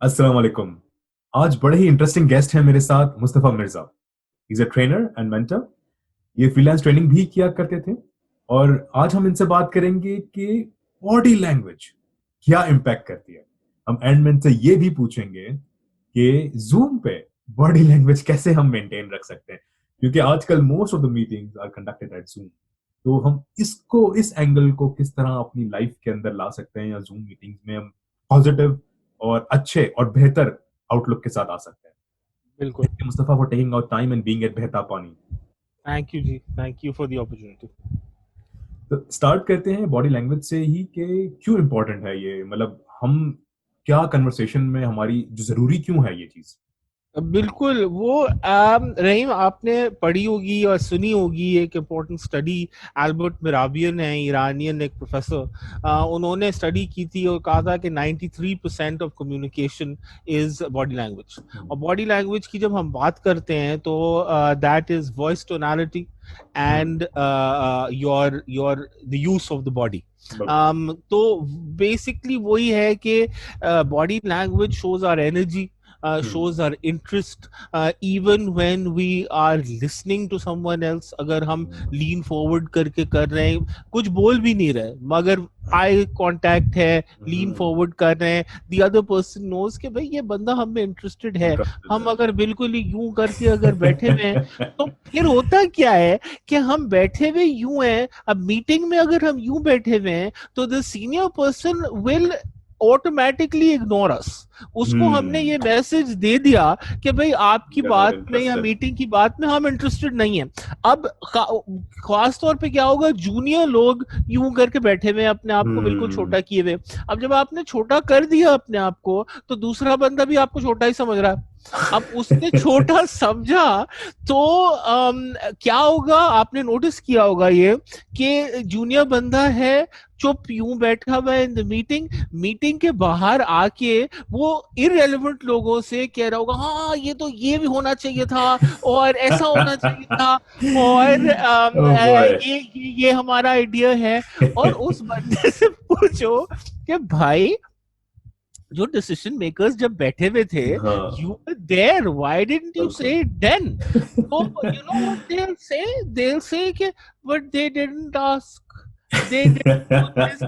अस्सलाम वालेकुम। आज बड़े ही इंटरेस्टिंग गेस्ट हैं मेरे साथ Mustafa Mirza. Is a trainer and mentor. ये फ्रीलांस ट्रेनिंग भी किया करते थे और आज हम इनसे बात करेंगे कि बॉडी लैंग्वेज क्या इम्पैक्ट करती है। हम एंड में इनसे ये भी पूछेंगे कि जूम पे बॉडी लैंग्वेज कैसे हम मेंटेन रख सकते हैं, क्योंकि आजकल most of the meetings are conducted at Zoom. तो हम इसको इस एंगल को किस तरह अपनी लाइफ के अंदर ला सकते हैं या जूम मीटिंग्स में हम पॉजिटिव और अच्छे और बेहतर आउटलुक के साथ आ सकते हैं। बिल्कुल। Thank you Mustafa for taking out time and being at Behta Pani. Thank you ji, thank you for the opportunity. तो स्टार्ट करते हैं बॉडी लैंग्वेज से ही कि क्यों इंपॉर्टेंट है ये, मतलब हम क्या कन्वर्सेशन में हमारी जो जरूरी क्यों है ये चीज। बिल्कुल वो रहीम, आपने पढ़ी होगी और सुनी होगी एक इम्पोर्टेंट स्टडी। एल्बर्ट मिराबियन है, ईरानियन एक प्रोफेसर। उन्होंने स्टडी की थी और कहा था कि 93% of communication is body language. और बॉडी लैंग्वेज की जब हम बात करते हैं तो that is voice tonality and your the use of the body. बिल्कुल। तो बेसिकली वही है कि body language shows our energy, shows our interest, even when we are listening to someone else। अगर हम lean forward करके कर रहे हैं, कुछ बोल भी नहीं रहे मगर आई कांटेक्ट है, लीन फॉरवर्ड कर रहे हैं, the other person knows कि भाई ये बंदा हम में इंटरेस्टेड है। इंटरेस्टेड हम अगर बिल्कुल ही यूं करके अगर बैठे हुए हैं तो फिर होता क्या है कि हम बैठे हुए यूं हैं। अब मीटिंग में अगर हम यूं बैठे हुए हैं तो the senior person will automatically ignore us. उसको हमने ये मैसेज दे दिया कि भाई आपकी यू आर नॉट बात में या इंटरेस्टेड। मीटिंग की बात में हम इंटरेस्टेड नहीं है। अब खास तौर पे क्या होगा, जूनियर लोग यूं करके बैठे हुए हैं अपने आप को बिल्कुल छोटा किए हुए। अब जब आपने छोटा कर दिया अपने आप को तो दूसरा बंदा भी आपको छोटा ही समझ रहा है। अब उसने छोटा समझा तो क्या होगा, आपने नोटिस किया होगा ये कि जूनियर बंदा है, चुप यूं बैठा हुआ है इन द मीटिंग। मीटिंग के बाहर आके वो इररेलेवेंट लोगों से कह रहा होगा, हाँ ये तो ये भी होना चाहिए था और ऐसा होना चाहिए था और ओह बॉय। ये हमारा आइडिया है। और उस बंदे से पूछो कि भाई, जो डिसीजन मेकर्स जब बैठे हुए थे, हाँ you were there, why didn't you say बिल्कुल। It then? तो you know what they'll say कि but they didn't ask, they didn't do this,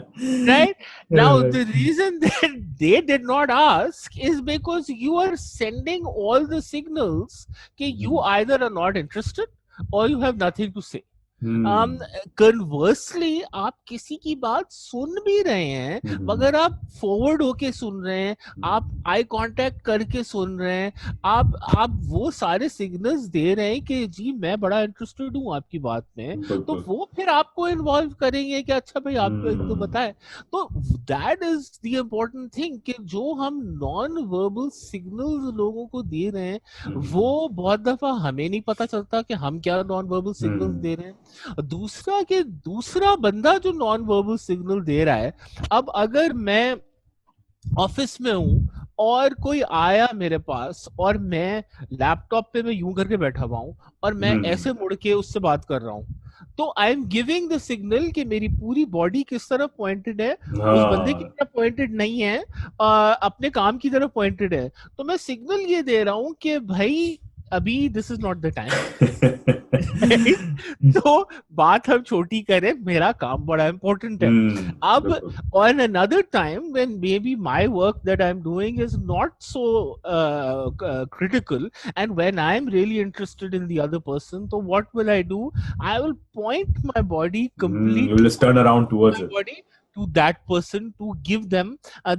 right? Now the reason that they did not ask is because you are sending all the signals कि you either are not interested or you have nothing to say। um hmm. Conversely आप किसी की बात सुन भी रहे हैं मगर आप फॉरवर्ड होके सुन रहे हैं, आप आई कांटेक्ट करके सुन रहे हैं, आप वो सारे सिग्नल्स दे रहे हैं कि जी मैं बड़ा इंटरेस्टेड हूँ आपकी बात में। तो बिल्कुल। वो फिर आपको इन्वॉल्व करेंगे कि अच्छा भाई आपको एक तो हम्म। बताए। तो that is the important thing कि जो हम नॉन वर्बल सिग्नल्स लोगों को दे रहे हैं वो बहुत दफा हमें नहीं पता चलता कि हम क्या नॉन वर्बल सिग्नल्स हम्म। दे रहे हैं। दूसरा कि दूसरा बंदा जो नॉन वर्बल सिग्नल दे रहा है, अब अगर मैं ऑफिस में हूं और कोई आया मेरे पास और मैं लैपटॉप पे मैं यूं करके बैठा हुआ हूं और मैं ऐसे मुड़ के उससे बात कर रहा हूं, तो I am giving the signal कि मेरी पूरी बॉडी किस तरफ पॉइंटेड है, उस बंदे की हाँ। तरफ पॉइंटेड नहीं है, अपने काम की तरफ पॉइंटेड है। तो मैं सिग्नल ये दे रहा हूं कि भाई अभी this is not the time. तो बात हम छोटी करें, मेरा काम बड़ा इंपॉर्टेंट है। अब बिल्कुल। on another time when maybe my work that I'm doing is not so critical, and when I'm really interested in the other person, so what will I do? I will point my body We'll completely, just turn around towards my it. body to that person to give them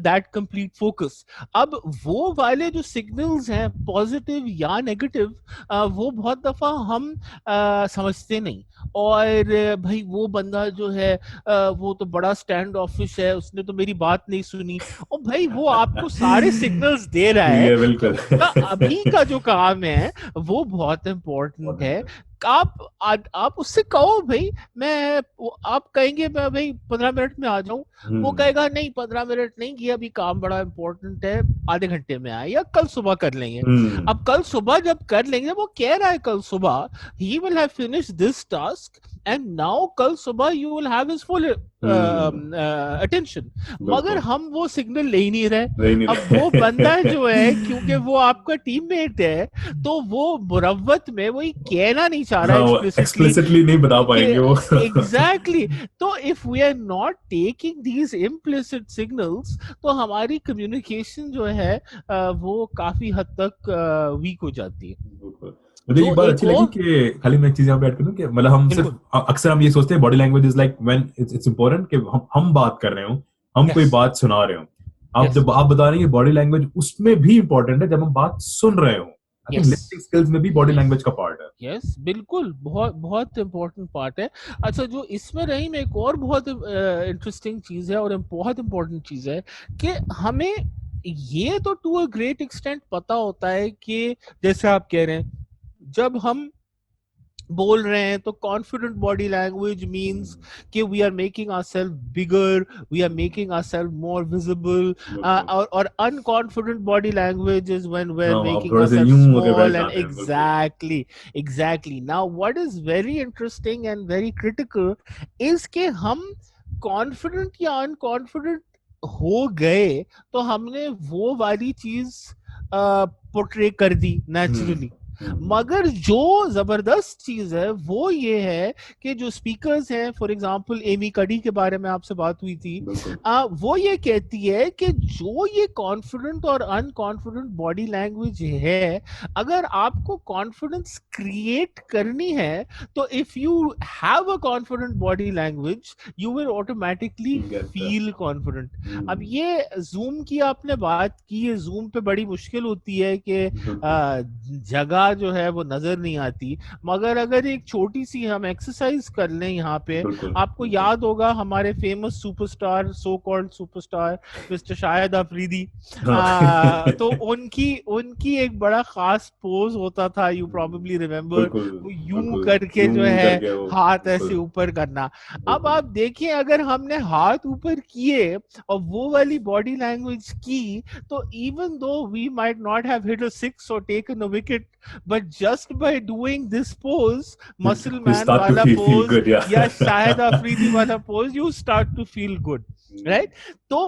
that complete focus। अब वो वाले जो signals हैं positive या negative, वो बहुत दफा हम समझते नहीं। और भाई वो बंदा जो है वो तो बड़ा स्टैंड ऑफिश है, उसने तो मेरी बात नहीं सुनी। और भाई वो आपको सारे सिग्नल्स दे रहा ठीक है है कि बिल्कुल। उसका अभी का जो काम है वो बहुत बहुत इंपॉर्टेंट है। अच्छा। आप उससे कहो भाई, मैं आप कहेंगे मैं भाई 15 मिनट में आ जाऊं, वो हम्म। कहेगा नहीं 15 मिनट नहीं किया, अभी काम बड़ा इंपॉर्टेंट है, आधे घंटे में आए या कल सुबह कर लेंगे। हम्म। अब कल सुबह जब कर लेंगे, वो कह रहा है कल सुबह he will have finish this task and now कल सुबह you will have his full attention, मगर हम वो सिग्नल ले ही नहीं रहे। अब वो बंदा जो है, क्योंकि वो आपका टीममेट है, तो वो मुरव्वत में वही कहना नहीं चाह रहा एक्सप्लिसिटली नहीं बता पाएंगे वो। एग्जैक्टली। तो if we are not taking these implicit signals, तो हमारी कम्युनिकेशन जो है वो काफी हद तक वीक हो जाती है। मुझे एक तो बात एक अच्छी लगी और कि खाली मैं एक चीज यहाँ पे ऐड करूँ कि मतलब हम सिर्फ बिल्कुल अक्सर हम ये सोचते हैं body language is like when it's important कि हम बात कर रहे हो, हम कोई यस बात सुना रहे हो। आप यस जब आप बता रहे हैं बॉडी लैंग्वेज उसमें भी इंपॉर्टेंट है जब हम बात सुन रहे हो। I think yes listening skills में भी बॉडी यस लैंग्वेज का पार्ट है। यस बिल्कुल, बहुत बहुत इम्पोर्टेंट पार्ट है। अच्छा, जो इसमें रही में एक और बहुत इंटरेस्टिंग चीज है और बहुत इम्पोर्टेंट चीज है कि हमें ये तो टू अ ग्रेट एक्सटेंट पता होता है कि जैसे आप कह रहे हैं, जब हम बोल रहे हैं तो कॉन्फिडेंट बॉडी लैंग्वेज मींस कि we are making ourself bigger, we are making ourself more visible, और unconfident body language is when we are हाँ आप मेकिंग थोड़े से आवरसेल्फ यूं होके बैठ स्मॉल एंड जाते हैं, बिल्कुल। Exactly exactly. Now what is very interesting and very critical is कि हम कॉन्फिडेंट या अनकॉन्फिडेंट हो गए तो हमने वो वाली चीज पोर्ट्रे कर दी नेचुरली। मगर जो जबरदस्त चीज है वो ये है कि जो स्पीकर्स हैं, फॉर एग्जांपल एमी कडी के बारे में आपसे बात हुई थी, वो ये कहती है कि जो ये कॉन्फिडेंट और अनकॉन्फिडेंट बॉडी लैंग्वेज है, अगर आपको कॉन्फिडेंस क्रिएट करनी है तो if you have a confident body language you will automatically feel confident. अब ये जूम की आपने बात की है, जूम पे बड़ी मुश्किल होती है कि जगह जो है वो नजर नहीं आती, मगर अगर एक छोटी सी हम एक्सरसाइज कर लें यहाँ पे, आपको याद होगा हमारे famous superstar, so called superstar mister Shahid Afridi, तो उनकी उनकी एक बड़ा खास पोज होता था, यू प्रोबेबली रिमेम्बर, वो यूं करके जो है हाथ ऐसे ऊपर करना। अब आप देखिए, अगर हमने हाथ ऊपर किए और वो वाली बॉडी लैंग्वेज की, तो even though we might not have hit a six और taken a wicket, but just by doing this pose, muscle man wala pose या शाहिद अफरीदी वाला pose, you start to feel good, right? तो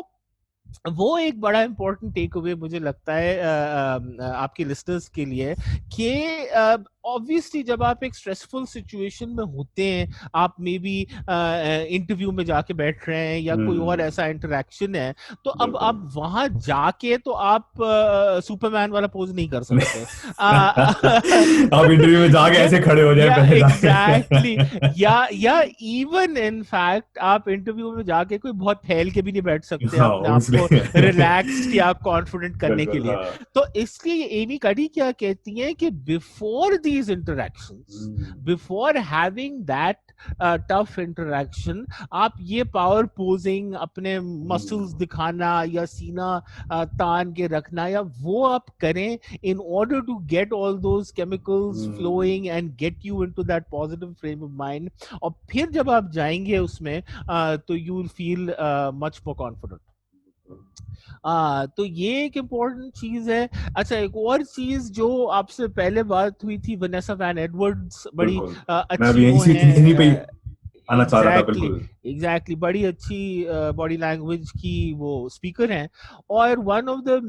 वो एक बड़ा important take away मुझे लगता है आपके लिस्टर्स के लिए कि ऑब्वियसली जब आप एक स्ट्रेसफुल सिचुएशन में होते हैं, आप मे बी इंटरव्यू में जाके बैठ रहे हैं या कोई और ऐसा इंटरेक्शन है, तो अब वहां जाके तो आप सुपरमैन वाला पोज नहीं कर सकते। आप इंटरव्यू में जाके ऐसे खड़े हो जाए या पहले एग्जैक्टली, या इवन इन फैक्ट आप इंटरव्यू में जाके कोई बहुत फैल के भी नहीं बैठ सकते अपने आप को रिलैक्स्ड या कॉन्फिडेंट करने के लिए। तो इसलिए एमी कडी क्या कहती हैं कि before these interactions, before having that tough interaction, आप ये पावर पोजिंग, अपने मसल्स दिखाना या सीना तान के रखना, या वो आप करें in order to get all those chemicals flowing and get you into that positive frame of mind, और फिर जब आप जाएंगे उसमें तो you will feel much more confident. तो ये एक इम्पोर्टेंट चीज है। अच्छा, एक और चीज जो आपसे पहले बात हुई थी, वनेसा वैन एडवर्ड्स बड़ी अच्छी वो है, आना चाह रहा था, बिल्कुल एग्जैक्टली बड़ी अच्छी बॉडी लैंग्वेज की वो स्पीकर हैं, और one of the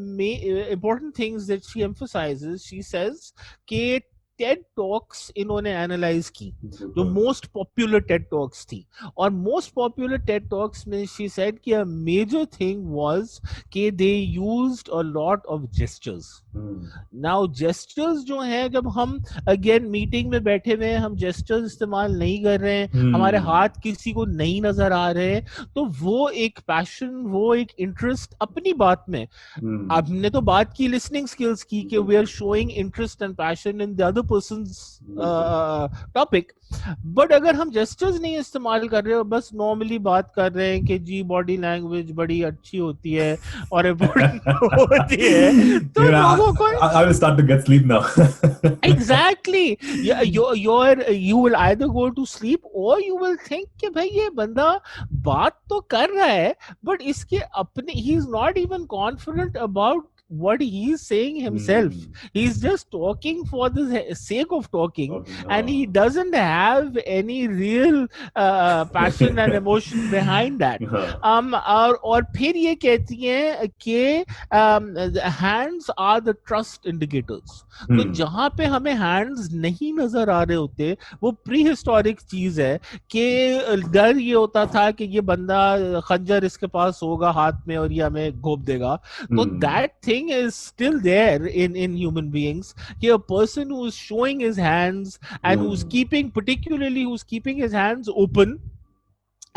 important things that she emphasises, she says कि टेड टॉक्स इन्होंने एनालाइज की, जो मोस्ट पॉपुलर टेड टॉक्स थी, और मोस्ट पॉपुलर टेड टॉक्स में शी सेड कि अ मेजर थिंग वाज कि they used a lot of gestures. Now gestures जो हैं, जब हम अगेन मीटिंग में बैठे हुए हैं, हम जेस्चर्स इस्तेमाल नहीं कर रहे हैं, हमारे हाथ किसी को नहीं नजर आ रहे हैं, तो वो एक पैशन, वो एक इंटरेस्ट अपनी बात में, आपने तो बात की लिसनिंग स्किल्स की कि we are showing interest and passion in the other person's topic, but अगर हम जेस्चर्स नहीं इस्तेमाल कर रहे हो, बस नॉर्मली बात कर रहे हैं कि जी बॉडी लैंग्वेज बड़ी अच्छी होती है और इम्पोर्टेंट होती है, तो लोगों को I will start to get sleep now. Exactly. You will either go to sleep or you will think कि भाई ये बंदा बात तो कर रहा है, but इसके अपने he is not even confident about what he's saying himself. Hmm. He's just talking for the sake of talking, Okay. and he doesn't have any real passion and emotion behind that. हाँ. और फिर ये कहती हैं कि hands are the trust indicators. तो Hmm. जहां पे हमें hands नहीं नजर आ रहे होते, वो प्री हिस्टोरिक चीज है कि डर ये होता था कि ये बंदा खंजर इसके पास होगा हाथ में और ये हमें घोप देगा. तो Hmm. that thing is still there in human beings, कि a person who is showing his hands and who's Hmm. keeping, particularly who's keeping his hands open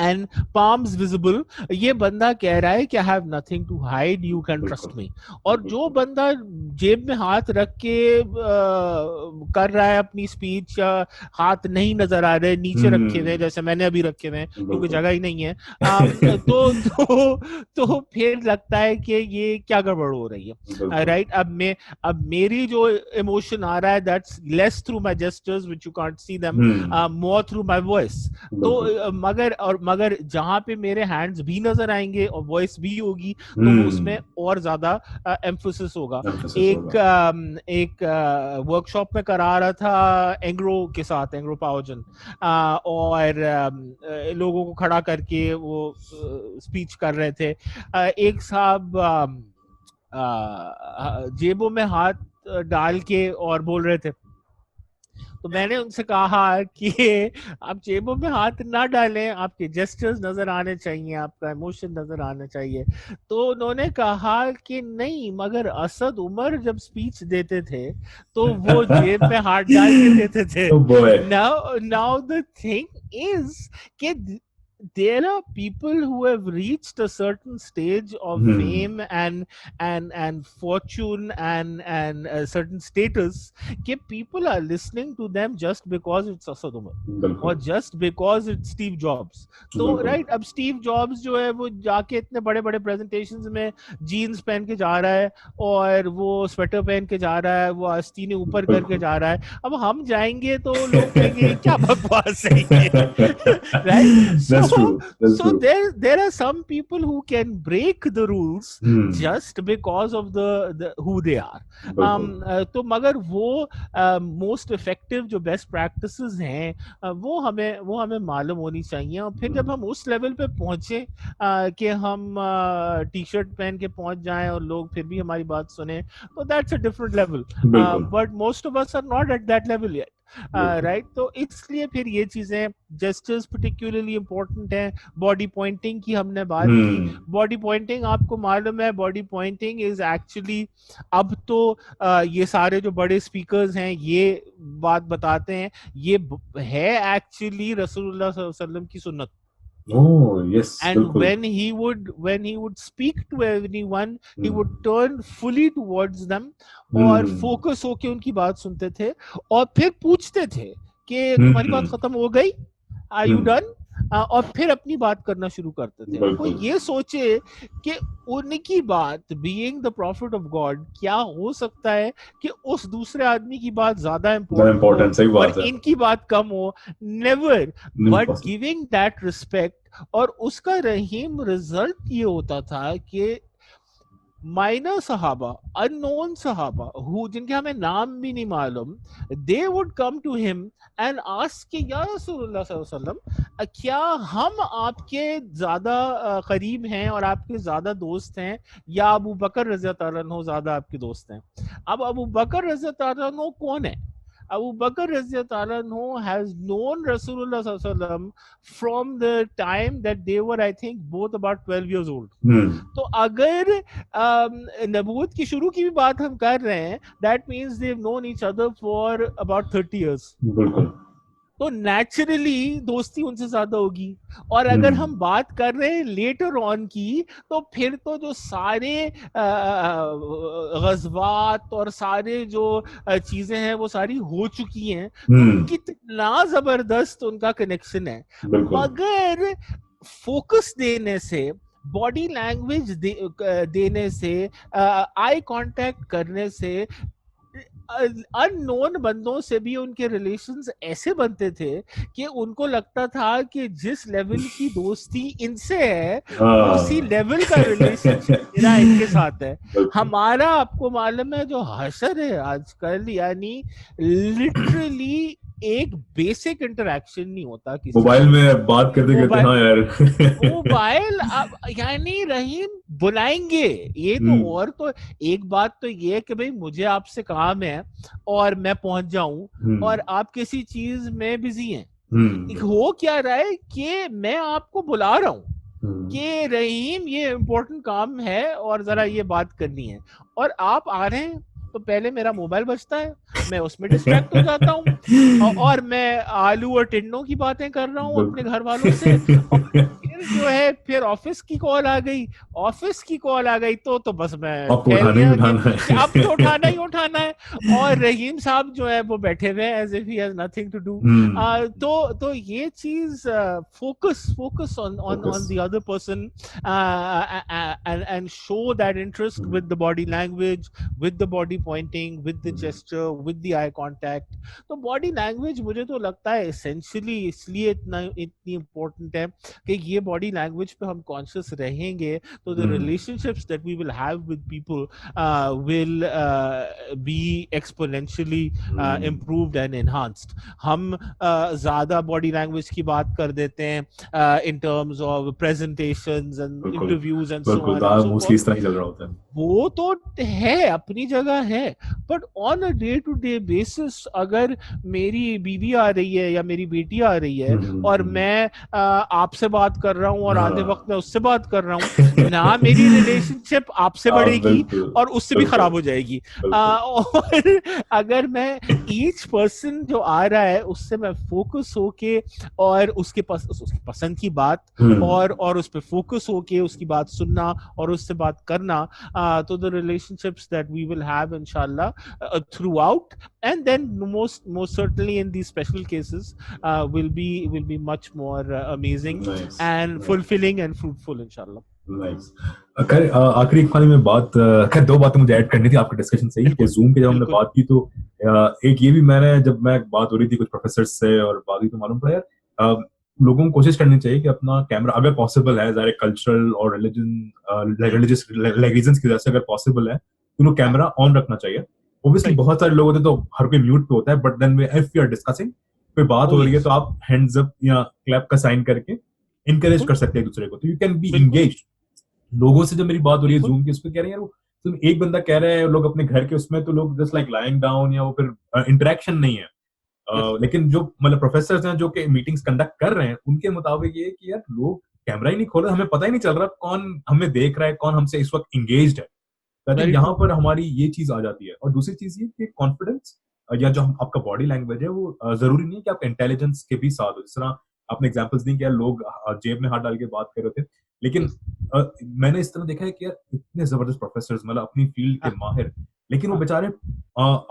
and palms visible, ये बंदा कह रहा है कि I have nothing to hide, you can trust बिल्कुल. me. और जो बंदा जेब में हाथ रख के कर रहा है अपनी स्पीच, या हाथ नहीं नजर आ रहे, नीचे रखे हुए, जैसे मैंने अभी रखे हुए क्योंकि बिल्कुल. जगह ही नहीं है, तो फिर लगता है कि ये क्या गड़बड़ हो रही है. बिल्कुल. राइट. अब मेरी जो इमोशन आ रहा है, that's less through my gestures which you can't see them, more through my voice. तो बिल्कुल. मगर जहां पे मेरे हैंड्स भी नजर आएंगे और वॉइस भी होगी, तो वो उसमें और ज्यादा एम्फोसिस होगा. Emphasis एक होगा. एक वर्कशॉप में करा रहा था एंग्रो के साथ, एंग्रो पाओजन, और लोगों को खड़ा करके वो स्पीच कर रहे थे. एक साहब जेबों में हाथ डाल के और बोल रहे थे. तो मैंने उनसे कहा कि आप जेबों में हाथ ना डालें, आपके जेस्चर्स नजर आने चाहिए, आपका इमोशन नजर आना चाहिए. तो उन्होंने कहा कि नहीं, मगर असद उमर जब स्पीच देते थे तो वो जेब में हाथ डाल के देते थे. Oh boy. Now the thing is कि there are people who have reached a certain stage of fame and fortune and a certain status, कि people are listening to them just because it's Asad Umar or बिल्कुल. just because it's Steve Jobs. तो बिल्कुल. Right, अब Steve jobs जो है वो जाके इतने बड़े बड़े प्रेजेंटेशंस में जीन्स पहन के जा रहा है और वो स्वेटर पहन के जा रहा है, वो आस्तीने ऊपर करके बिल्कुल. जा रहा है. अब हम जाएंगे तो लोग कहेंगे क्या बकवास है ये. Right. That's true. That's So true. there are some people who can break the rules just because of the who they are. बिल्कुल. तो मगर वो मोस्ट इफेक्टिव जो बेस्ट प्रैक्टिसेस हैं, वो हमें मालूम होनी चाहिए. और फिर जब हम उस लेवल पे पहुंचे कि हम टी शर्ट पहन के पहुंच जाएं और लोग फिर भी हमारी बात सुने, तो दैट्स अ डिफरेंट लेवल. बिल्कुल. But most of us are not at that level yet. बिल्कुल. राइट. तो इसलिए फिर ये चीजें, जेस्चर्स पर्टिकुलरली इंपॉर्टेंट है. बॉडी पॉइंटिंग की हमने बात की. बॉडी पॉइंटिंग, आपको मालूम है, बॉडी पॉइंटिंग इज एक्चुअली, अब तो ये सारे जो बड़े स्पीकर्स हैं ये बात बताते हैं, ये है एक्चुअली रसूलुल्लाह सल्लल्लाहु अलैहि वसल्लम की सुन्नत. Oh yes. And बिल्कुल. when he would speak to everyone, he would turn fully towards them और फोकस होके उनकी बात सुनते थे और फिर पूछते थे कि तुम्हारी बात खत्म हो गई, आर यू डन, और फिर अपनी बात करना शुरू करते थे. वो बिल्कुल. ये सोचे कि उनकी बात, being the profit of God, क्या हो सकता है कि उस दूसरे आदमी की बात ज्यादा इम्पोर्टेंट, इम्पोर्टेंट सही हो और बात है. इनकी बात कम हो. Never. But Impossible. Giving that respect, और उसका रहीम रिजल्ट ये होता था कि माइनर सहाबा, अननोन सहाबा, हु जिनके हमें नाम भी नहीं मालूम, they would come to him and ask कि या रसूलुल्लाह सल्लल्लाहु अलैहि वसल्लम, क्या हम आपके ज्यादा करीब हैं और आपके ज्यादा दोस्त हैं, या अबू बकर रज़ी अल्लाह अन्हु ज्यादा आपके दोस्त हैं. अब अबू बकर रज़ी अल्लाह अन्हु कौन है? Abu Bakr Radhiyallahu anhu has known Rasulullah sallallahu alaihi wasallam from the time that they were, I think, both about 12 years old. तो अगर नबूवत की शुरू की भी बात हम कर रहे हैं, that means they've known each other for about 30 years. बिल्कुल. तो नेचुरली दोस्ती उनसे ज्यादा होगी. और अगर हम बात कर रहे हैं लेटर ऑन की, तो फिर तो जो सारे गज़वात और सारे जो चीजें हैं वो सारी हो चुकी हैं, तो कितना जबरदस्त उनका कनेक्शन है. मगर फोकस देने से, बॉडी लैंग्वेज देने से, आई कांटेक्ट करने से, अननोन बंदों से भी उनके रिलेशंस ऐसे बनते थे कि उनको लगता था कि जिस लेवल की दोस्ती इनसे है उसी हाँ। लेवल का रिलेशनशिप मेरा इनके साथ है। बिल्कुल। हमारा आपको मालूम है जो हशर है आजकल, यानी लिटरली एक बेसिक इंटरेक्शन नहीं होता किसी मोबाइल से। में बात करते करते, मोबाइल हाँ यार। मोबाइल अब यानी रहीम बुलाएंगे, ये तो, हम्म। और तो एक बात तो ये है कि भाई मुझे आपसे काम है और मैं पहुंच जाऊं, और हम्म। आप किसी चीज में बिजी हैं। बिल्कुल। हो क्या रहा है कि मैं आपको बुला रहा हूं हम्म। कि रहीम ये इम्पोर्टेंट काम है और जरा ये बात करनी है, और आप आ रहे हैं तो पहले मेरा मोबाइल बजता है, मैं उसमें डिस्ट्रैक्ट हो जाता हूँ, और मैं आलू और टिंडों की बातें कर रहा हूँ अपने बिल्कुल। घर वालों से, और फिर जो है फिर ऑफिस की कॉल आ गई, ऑफिस की कॉल आ गई तो बस मैं आपको फैल उठाना ही गया उठाना कि अब है। तो उठाना ही उठाना है। और रहीम साहब जो है वो बैठे हुए हैं as if he has nothing to do. Hmm. तो ये चीज, focus focus focus. on the other person, and show that interest with the body language, with the body pointing, with the gesture, with the eye contact। तो body language मुझे तो लगता है essentially इसलिए इतनी इम्पोर्टेंट है कि ये बॉडी लैंग्वेज पे हम कॉन्शियस रहेंगे तो the relationships that we will have with people will be exponentially improved and enhanced। हम ज्यादा बॉडी लैंग्वेज की बात कर देते हैं in terms of presentations and बिल्कुल। इंटरव्यूज एंड सो बिल्कुल, on and so mostly forth. इस तरह ही चल रहा होता है। वो तो है, अपनी जगह है, but on a day to day basis अगर मेरी बीवी आ रही है या मेरी बेटी आ रही है और मैं आपसे बात कर रहा हूँ और आधे वक्त हाँ। मैं उससे बात कर रहा हूँ, ना मेरी रिलेशनशिप आपसे बढ़ेगी बिल्कुल। और उससे भी बिल्कुल। खराब हो जाएगी। बिल्कुल। और अगर मैं ईच पर्सन जो आ रहा है उससे मैं फोकस होके और उसकी पसंद की बात और उस पर फोकस होके उसकी बात सुनना और उससे बात करना, तो the relationships that we will have inshallah throughout, and then most certainly in these special cases will be much more amazing nice. and fulfilling and fruitful inshallah। Nice. खैर, आखिरी एक वाली में बात, खैर दो बातें मुझे ऐड करनी थी आपके डिस्कशन से ही कि बिल्कुल जूम पे जब हमने बिल्कुल। बात की तो एक ये भी, मैंने जब मैं बात हो रही थी कुछ प्रोफेसर से और बात हुई तो मालूम पड़ा यार, लोगों को कोशिश करनी चाहिए कि अपना कैमरा अगर पॉसिबल है, ज़ाहिर कल्चरल और रिलीजियस रीजंस की वजह से अगर पॉसिबल है तो लोग हाँ कैमरा ऑन रखना चाहिए। ऑब्वियसली सही। बहुत सारे लोग होते हैं तो हर कोई म्यूट पे होता है, but then if you are discussing, कोई बात ओ हो रही है यस। तो आप हैंड्स अप या क्लैप का साइन करके इनकरेज बिल्कुल कर सकते हैं एक दूसरे को, तो यू कैन बी बिल्कुल इंगेज। लोगों से जब मेरी बात हो रही है बिल्कुल। जूम की, उस पर कह रहे हैं यार वो तुम एक बंदा कह रहा है लोग अपने घर के उसमें, तो लोग जस्ट लाइक लाइंग डाउन, या वो फिर इंटरेक्शन नहीं है। यस लेकिन जो मतलब प्रोफेसर हैं जो कि मीटिंग्स कंडक्ट कर रहे हैं, उनके मुताबिक ये है कि यार लोग कैमरा ही नहीं खोल रहे, हमें पता ही नहीं चल रहा कौन हमें देख रहा है, कौन हमसे इस वक्त इंगेज्ड है। आई थिंक वेरी यहाँ ट्रू। पर हमारी ये चीज आ जाती है। और दूसरी चीज ये कि कॉन्फिडेंस या जो आपका बॉडी लैंग्वेज है वो जरूरी नहीं है कि आपका इंटेलिजेंस के भी साथ हो। जिस तरह आपने एग्जांपल्स दी कि यार लोग जेब में हाथ डाल के बात कर रहे थे, लेकिन यस। मैंने इस तरह देखा है कि यार इतने जबरदस्त प्रोफेसर मतलब अपनी फील्ड के हाँ माहिर, लेकिन वो हाँ बेचारे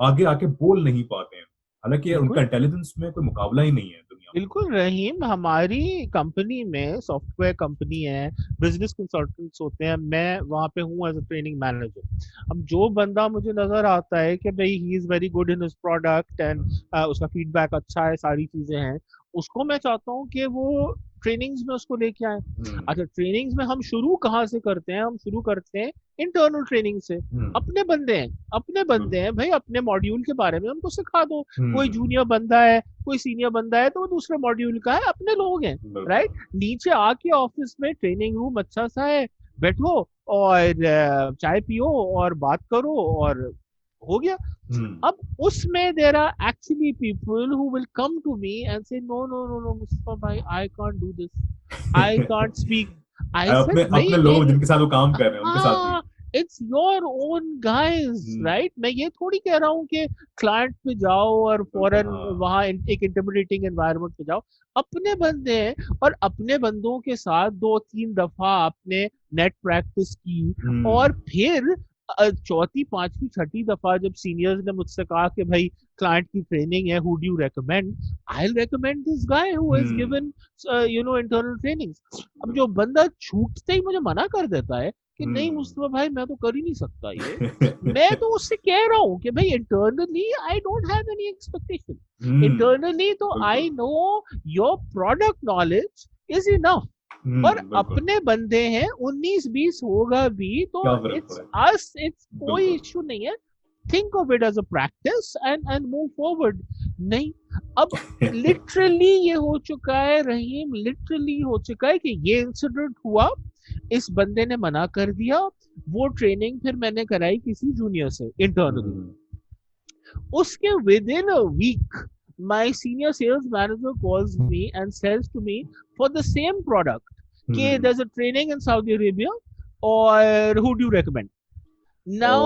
आगे आके बोल नहीं पाते हैं, हालांकि यार उनका बिल्कुल इंटेलिजेंस में कोई मुकाबला ही नहीं है दुनिया में। बिल्कुल रहीम, हमारी कंपनी में सॉफ्टवेयर कंपनी है, बिजनेस कंसल्टेंट्स होते हैं, मैं वहाँ पे हूँ एज अ ट्रेनिंग मैनेजर। अब जो बंदा मुझे नजर आता है कि भाई he is very good in his product and उसका फीडबैक अच्छा है, सारी चीजें हैं, उसको मैं चाहता हूँ कि वो ट्रेनिंग्स में उसको लेके आए। हम्म। अच्छा, ट्रेनिंग्स में हम शुरू कहाँ से करते हैं? हम शुरू करते हैं इंटरनल ट्रेनिंग से। अपने बंदे हैं, अपने बंदे हैं भाई, अपने मॉड्यूल के बारे में उनको सिखा दो। कोई हम्म। जूनियर बंदा है, कोई सीनियर बंदा है, तो वो दूसरे मॉड्यूल का है, अपने लोग हैं। राइट। बिल्कुल। नीचे आके ऑफिस में ट्रेनिंग रूम अच्छा सा है, बैठो और चाय पियो और बात करो और हो गया। हम्म। अब उसमें there are actually people who will come to me and say no no no no Mustafa भाई, I can't do this, I can't speak. I अपने सेड भाई अपने लोग जिनके साथ वो काम कर रहे हैं उनके साथ भी। हाँ, it's your own guys, hmm. Right. मैं ये थोड़ी कह रहा हूँ कि क्लाइंट पे जाओ और बिल्कुल। फॉरेन हाँ। वहां एक इंटिमिडेटिंग एनवायरनमेंट पे जाओ। अपने बंदे हैं और अपने बंदों के साथ दो तीन दफा आपने नेट प्रैक्टिस की, और हम्म। फिर चौथी पांचवी छठी दफा जब सीनियर्स ने मुझसे कहा कि भाई क्लाइंट की ट्रेनिंग है, who do you recommend, I will recommend this guy who has hmm. Given internal trainings. अब जो बिल्कुल। बंदा छूटते ही मुझे मना कर देता है कि नहीं मुस्तफा भाई मैं तो कर ही नहीं सकता ये। मैं तो उससे कह रहा हूँ कि भाई internally I don't have any expectation, internally तो I know your product knowledge is enough. और बिल्कुल। अपने बंदे हैं 19-20 होगा भी तो क्या फर्क इट्स पड़ेगा। अस, इट्स कोई बिल्कुल। इशू नहीं है। Think of it as a practice and move forward. नहीं, अब लिटरली ये हो चुका है रहीम, लिटरली हो चुका है कि ये इंसिडेंट हुआ, इस बंदे ने मना कर दिया, वो ट्रेनिंग फिर मैंने कराई किसी जूनियर से इंटरनली, उसके within a week my senior sales manager calls me and says to me for the same product कि there's a training in Saudi Arabia or who do you recommend now।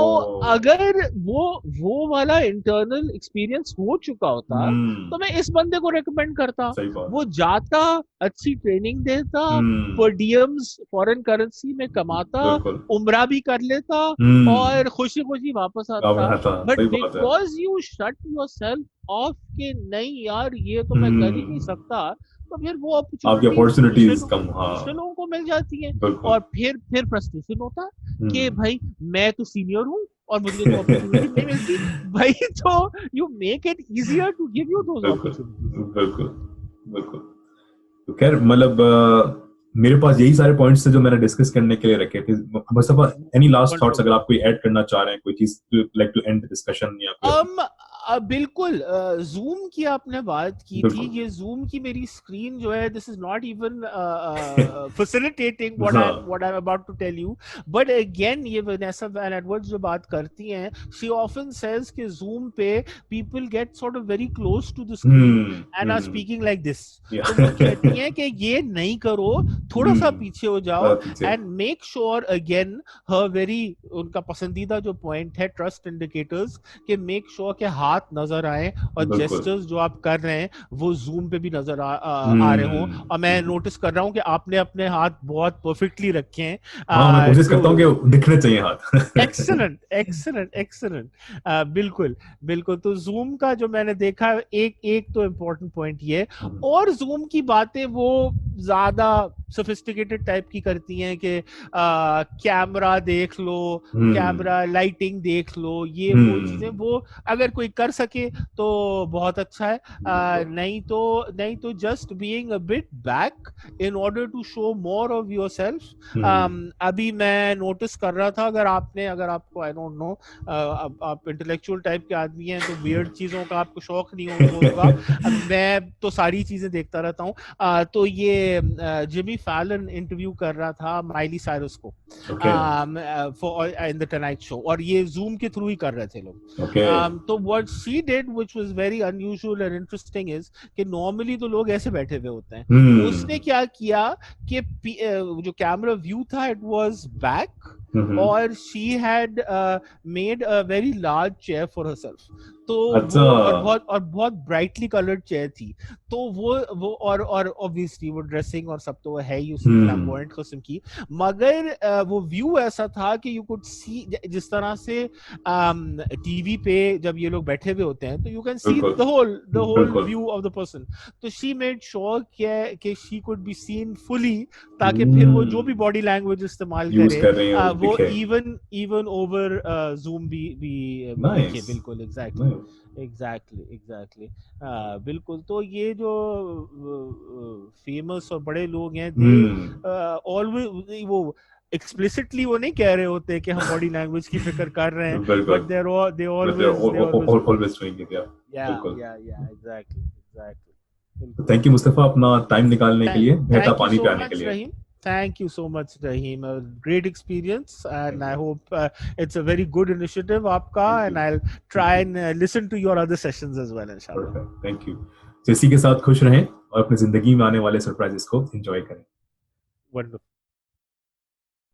अगर वो वाला internal experience हो चुका होता तो मैं इस बंदे को रेकमेंड करता, सही बात। वो जाता, अच्छी ट्रेनिंग देता, पर डीएम्स फॉरेन करेंसी में कमाता, उम्रा भी कर लेता और खुशी खुशी वापस आता। But because you shut yourself of कि नहीं यार ये तो मैं कर ही नहीं सकता, तो फिर वो अपॉर्चुनिटीज दूसरे लोगों को मिल जाती है और फिर फ्रस्ट्रेशन होता है कि भाई मैं तो सीनियर हूँ और मुझे तो अपॉर्चुनिटी नहीं मिलती। भाई तो you make it easier to give you those opportunities. बिल्कुल बिल्कुल। तो खैर मतलब मेरे पास यही सारे पॉइंट्स थे जो मैंने डिस्कस करने के लिए रखे थे। मुस्तफा एनी लास्ट थॉट्स अगर आप कोई ऐड करना चाह रहे हैं, कोई चीज like to end the discussion या कोई बिल्कुल, जूम की आपने बात की थी, ये जूम की मेरी स्क्रीन जो है this is not even facilitating what I am about to tell you, but again ये वनेसा वैन एडवर्ड्स जो बात करती हैं, शी ऑफन सेज कि जूम पे people get sort of very close to the screen and are speaking like this. तो वो कहती हैं कि ये नहीं करो, थोड़ा सा पीछे हो जाओ and make sure, again her very उनका पसंदीदा जो पॉइंट है ट्रस्ट इंडिकेटर्स, कि मेक श्योर कि हाथ नजर आए और जेस्चर्स जो आप कर रहे हैं वो जूम पे भी नजर आ रहे हो। और मैं नोटिस कर रहा हूं कि आपने अपने हाथ बहुत परफेक्टली रखे हैं। मैं कोशिश करता हूं कि दिखने चाहिए हाथ। एक्सीलेंट एक्सीलेंट एक्सीलेंट, बिल्कुल बिल्कुल। तो जूम का जो मैंने देखा एक तो इम्पोर्टेंट पॉइंट ये, और जूम की बातें वो ज्यादा सोफिस्टिकेटेड टाइप की करती हैं कि कैमरा देख लो, कैमरा लाइटिंग देख लो, ये वो चीजें वो अगर कोई कर सके तो बहुत अच्छा है, नहीं तो just being a bit back in order to show more of yourself. अभी मैं नोटिस कर रहा था, अगर आपको आई डोंट नो, आप इंटेलेक्चुअल टाइप के आदमी हैं तो वियर्ड चीजों का आपको शौक नहीं होगा, मैं तो सारी चीजें देखता रहता हूँ। तो ये जिमी फैलन इंटरव्यू कर रहा था माइली साइरस को for in the tonight show, और ये जूम के थ्रू ही कर रहे थे लोग। तो what she did which was very unusual and interesting is कि normally तो लोग ऐसे बैठे हुए होते हैं, उसने क्या किया कि जो कैमरा व्यू था it was back और she had made a very large chair for herself। तो वो और बहुत ब्राइटली कलर्ड चेयर थी, तो वो और ऑब्वियसली वो ड्रेसिंग और सब तो है ही उसी फ्लैम्बॉयंट किस्म की, मगर वो व्यू ऐसा था कि यू कुड सी, जिस तरह से टीवी पे जब ये लोग बैठे हुए होते हैं तो you can see the whole view of the person. तो शी मेड श्योर कि she could be seen fully, ताकि फिर वो जो भी बॉडी लैंग्वेज इस्तेमाल करे वो इवन ओवर जूम भी दिखे। बिल्कुल एग्जैक्टली बिल्कुल। तो ये जो फेमस और बड़े लोग हैं ऑलवेज वो एक्सप्लिसिटली वो नहीं कह रहे होते कि हम बॉडी लैंग्वेज की फिक्र कर रहे हैं, but they always doing it. या एग्जैक्टली। थैंक यू मुस्तफा अपना टाइम निकालने के लिए, बहता पानी पे आने के लिए। Thank you so much, Rahim. A great experience, and I hope it's a very good initiative, aapka, and I'll try and listen to your other sessions as well, inshallah. Thank you. इसी के साथ खुश रहें और अपनी जिंदगी में आने वाले सरप्राइजेस को एंजॉय करें। Wonderful.